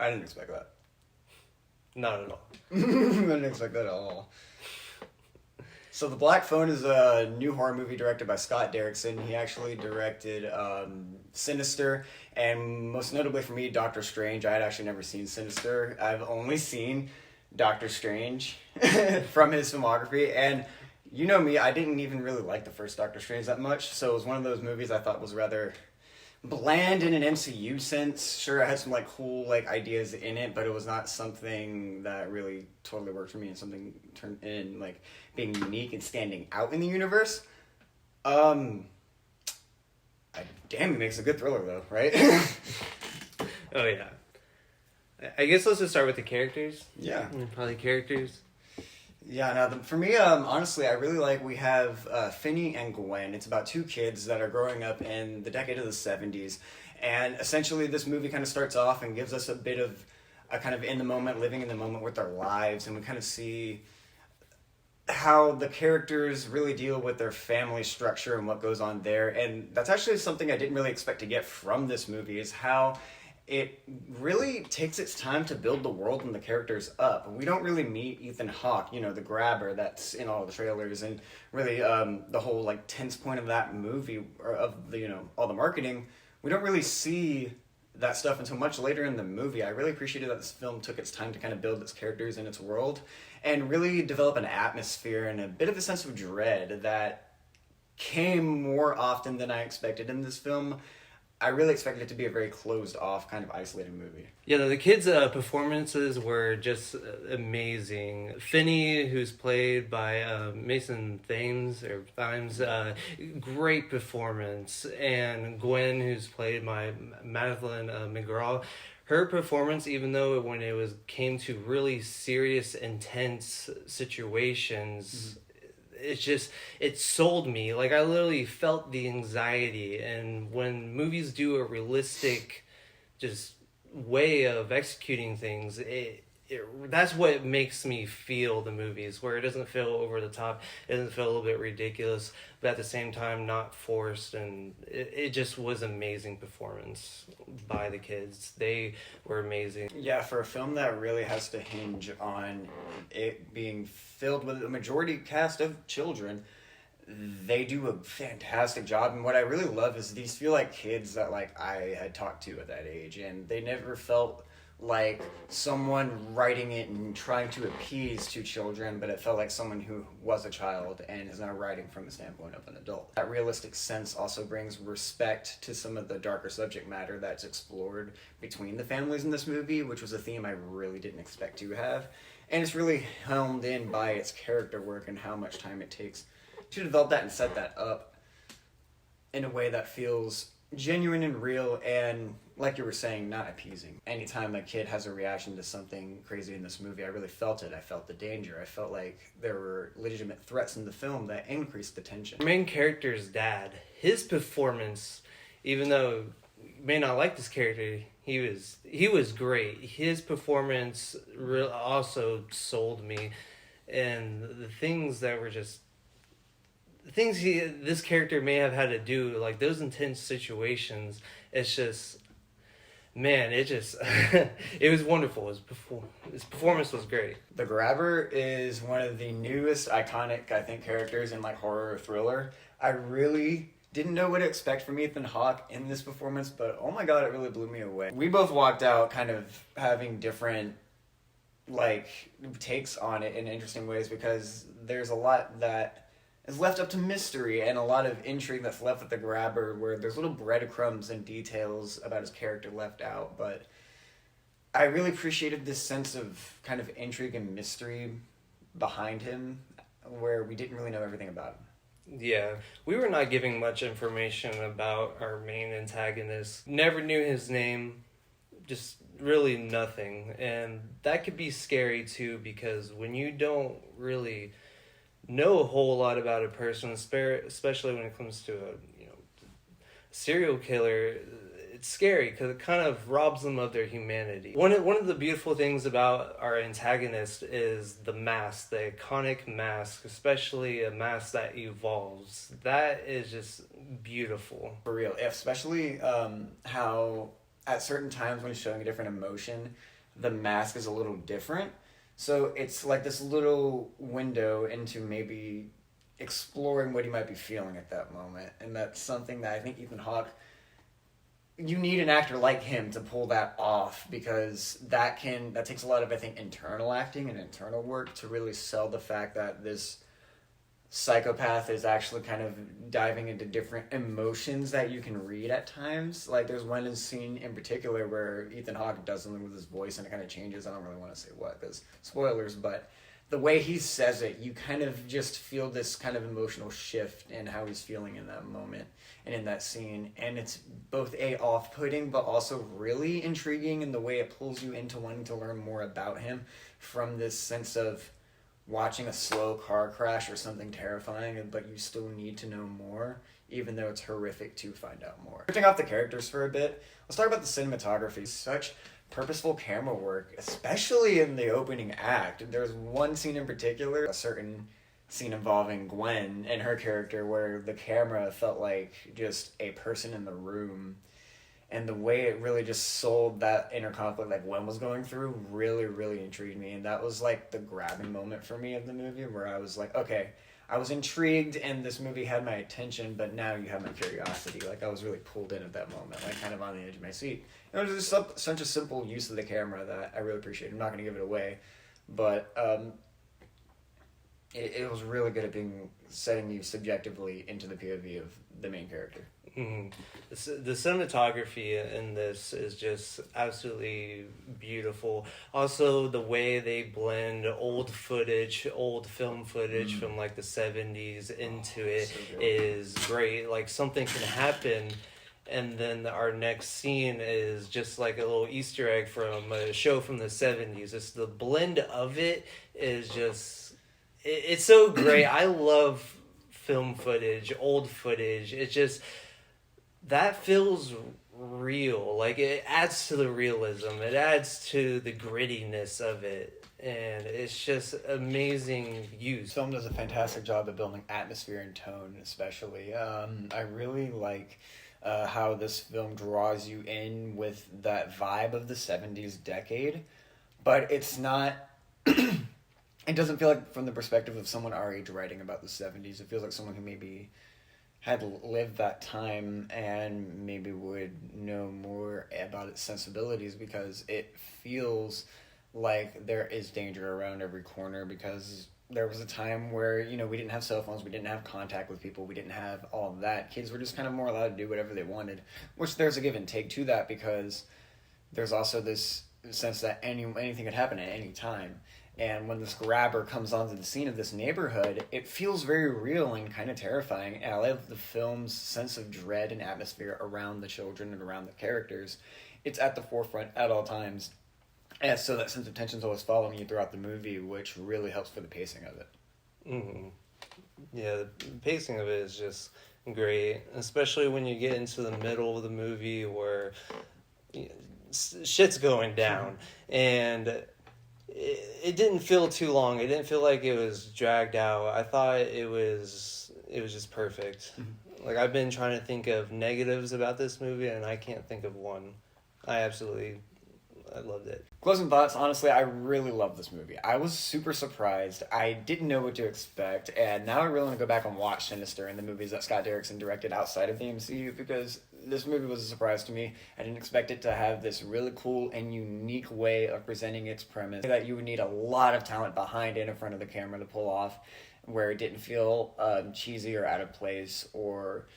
I didn't expect that. Not at all. I didn't expect that at all. So The Black Phone is a new horror movie directed by Scott Derrickson. He actually directed Sinister, and most notably for me, Doctor Strange. I had actually never seen Sinister. I've only seen Doctor Strange from his filmography, and you know me, I didn't even really like the first Doctor Strange that much, so it was one of those movies I thought was rather bland in an MCU sense. Sure, it had some like cool like ideas in it, but it was not something that really totally worked for me, and something turned in like being unique and standing out in the universe. Damn, it makes a good thriller though, right? Oh yeah. I guess let's just start with the characters. Yeah. Probably characters. Yeah, now for me, honestly, I really like we have Finney and Gwen. It's about two kids that are growing up in the decade of the 70s. And essentially this movie kind of starts off and gives us a bit of a kind of in the moment, living in the moment with their lives. And we kind of see how the characters really deal with their family structure and what goes on there. And that's actually something I didn't really expect to get from this movie, is how it really takes its time to build the world and the characters up. We don't really meet Ethan Hawke, you know, the grabber that's in all the trailers, and really the whole like tense point of that movie, or of the, you know, all the marketing. We don't really see that stuff until much later in the movie. I really appreciated that this film took its time to kind of build its characters and its world, and really develop an atmosphere and a bit of a sense of dread that came more often than I expected in this film. I really expected it to be a very closed off, kind of isolated movie. Yeah, the kids' performances were just amazing. Finney, who's played by Mason Thames, great performance. And Gwen, who's played by Madeline McGraw, her performance, even though when came to really serious, intense situations, it sold me. Like, I literally felt the anxiety. And when movies do a realistic just way of executing things, that's what makes me feel the movies, where it doesn't feel over the top, it doesn't feel a little bit ridiculous, but at the same time not forced. And it just was amazing performance by the kids. They were amazing. Yeah, for a film that really has to hinge on it being filled with a majority cast of children, they do a fantastic job. And what I really love is these feel like kids that like I had talked to at that age, and they never felt like someone writing it and trying to appease two children, but it felt like someone who was a child and is now writing from the standpoint of an adult. That realistic sense also brings respect to some of the darker subject matter that's explored between the families in this movie, which was a theme I really didn't expect to have. And it's really helmed in by its character work and how much time it takes to develop that and set that up in a way that feels genuine and real, and like you were saying, not appeasing. Anytime a kid has a reaction to something crazy in this movie, I really felt it. I felt the danger. I felt like there were legitimate threats in the film that increased the tension. The main character's dad, his performance, even though you may not like this character, he was great. His performance also sold me, and the things that were just this character may have had to do, like those intense situations, it's just, man, it was wonderful. His performance was great. The Grabber is one of the newest iconic, I think, characters in like horror or thriller. I really didn't know what to expect from Ethan Hawke in this performance, but oh my god, it really blew me away. We both walked out kind of having different like takes on it in interesting ways, because there's a lot that is left up to mystery and a lot of intrigue that's left with the Grabber, where there's little breadcrumbs and details about his character left out. But I really appreciated this sense of kind of intrigue and mystery behind him, where we didn't really know everything about him. Yeah, we were not giving much information about our main antagonist. Never knew his name, just really nothing. And that could be scary too, because when you don't really know a whole lot about a person, especially when it comes to a serial killer, it's scary because it kind of robs them of their humanity. One of the beautiful things about our antagonist is the mask, the iconic mask, especially a mask that evolves. That is just beautiful. For real, especially how at certain times when he's showing a different emotion, the mask is a little different. So it's like this little window into maybe exploring what he might be feeling at that moment. And that's something that I think Ethan Hawke, you need an actor like him to pull that off, because that takes a lot of, I think, internal acting and internal work to really sell the fact that this psychopath is actually kind of diving into different emotions that you can read at times. Like, there's one scene in particular where Ethan Hawke does something with his voice and it kind of changes. I don't really want to say what, because spoilers, but the way he says it, you kind of just feel this kind of emotional shift in how he's feeling in that moment and in that scene. And it's both off-putting, but also really intriguing in the way it pulls you into wanting to learn more about him, from this sense of watching a slow car crash or something terrifying, but you still need to know more, even though it's horrific to find out more. Switching off the characters for a bit, let's talk about the cinematography. Such purposeful camera work, especially in the opening act. There's one scene in particular, a certain scene involving Gwen and her character, where the camera felt like just a person in the room. And the way it really just sold that inner conflict that Gwen was going through really, really intrigued me. And that was like the grabbing moment for me of the movie, where I was like, okay, I was intrigued and this movie had my attention, but now you have my curiosity. Like, I was really pulled in at that moment, like kind of on the edge of my seat. It was just such a simple use of the camera that I really appreciate. I'm not going to give it away, but it was really good at setting you subjectively into the POV of the main character. Mm-hmm. The cinematography in this is just absolutely beautiful. Also, the way they blend old film footage from like the 70s into it is great. Like, something can happen, and then our next scene is just like a little Easter egg from a show from the 70s. It's the blend of it is just, it's so great. I love film footage, old footage. It just, that feels real. Like, it adds to the realism. It adds to the grittiness of it. And it's just amazing use. This film does a fantastic job of building atmosphere and tone, especially. I really like how this film draws you in with that vibe of the 70s decade. But it's not... It doesn't feel like from the perspective of someone our age writing about the 70s. It feels like someone who maybe had lived that time and maybe would know more about its sensibilities, because it feels like there is danger around every corner, because there was a time where, you know, we didn't have cell phones, we didn't have contact with people, we didn't have all of that. Kids were just kind of more allowed to do whatever they wanted, which there's a give and take to that, because there's also this sense that anything could happen at any time. And when this grabber comes onto the scene of this neighborhood, it feels very real and kind of terrifying. And I love the film's sense of dread and atmosphere around the children and around the characters. It's at the forefront at all times. And so that sense of tension is always following you throughout the movie, which really helps for the pacing of it. Mm-hmm. Yeah, the pacing of it is just great, especially when you get into the middle of the movie where shit's going down. And it didn't feel too long. It didn't feel like it was dragged out. I thought it was just perfect. Mm-hmm. Like, I've been trying to think of negatives about this movie, and I can't think of one. I loved it. Closing thoughts, honestly, I really love this movie. I was super surprised. I didn't know what to expect, and now I really want to go back and watch Sinister and the movies that Scott Derrickson directed outside of the MCU, because this movie was a surprise to me. I didn't expect it to have this really cool and unique way of presenting its premise that you would need a lot of talent behind and in front of the camera to pull off, where it didn't feel cheesy or out of place or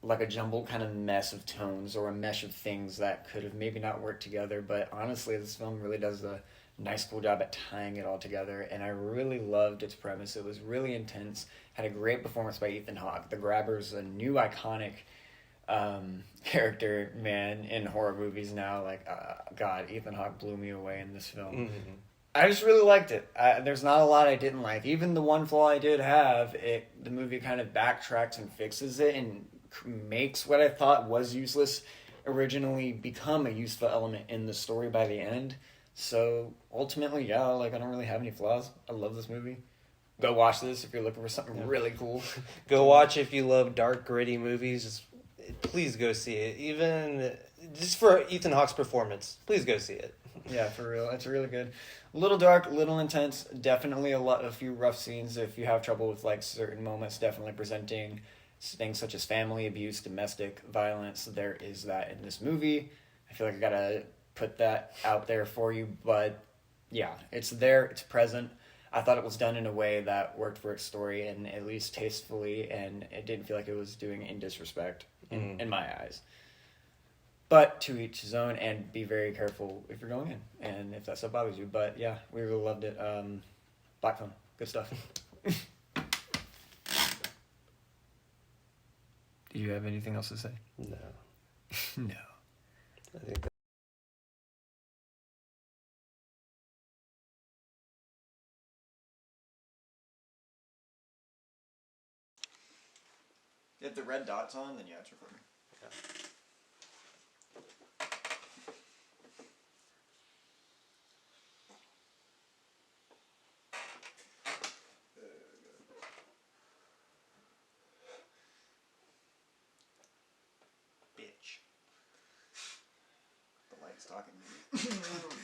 like a jumbled kind of mess of tones or a mesh of things that could have maybe not worked together. But honestly, this film really does a nice, cool job at tying it all together, and I really loved its premise. It was really intense, had a great performance by Ethan Hawke. The Grabber's a new iconic character, man, in horror movies now. Like, God, Ethan Hawke blew me away in this film. Mm-hmm. I just really liked it. There's not a lot I didn't like. Even the one flaw I did have, the movie kind of backtracks and fixes it and makes what I thought was useless originally become a useful element in the story by the end. So ultimately, yeah, like, I don't really have any flaws. I love this movie. Go watch this if you're looking for something really cool. Go watch if you love dark, gritty movies. Please go see it. Even just for Ethan Hawke's performance, please go see it. Yeah, for real. It's really good. A little dark, a little intense. Definitely a few rough scenes. If you have trouble with like certain moments, definitely presenting things such as family abuse, domestic violence. There is that in this movie. I feel like I gotta put that out there for you, but yeah, it's there. It's present. I thought it was done in a way that worked for its story and at least tastefully, and it didn't feel like it was doing it in disrespect in my eyes. But to each his own, and be very careful if you're going in, and if that stuff bothers you. But yeah, we really loved it. Black Phone, good stuff. Do you have anything else to say? No. No. I think If the red dot's on, then yeah, it's recording. yeah. Bitch. The light's talking to me.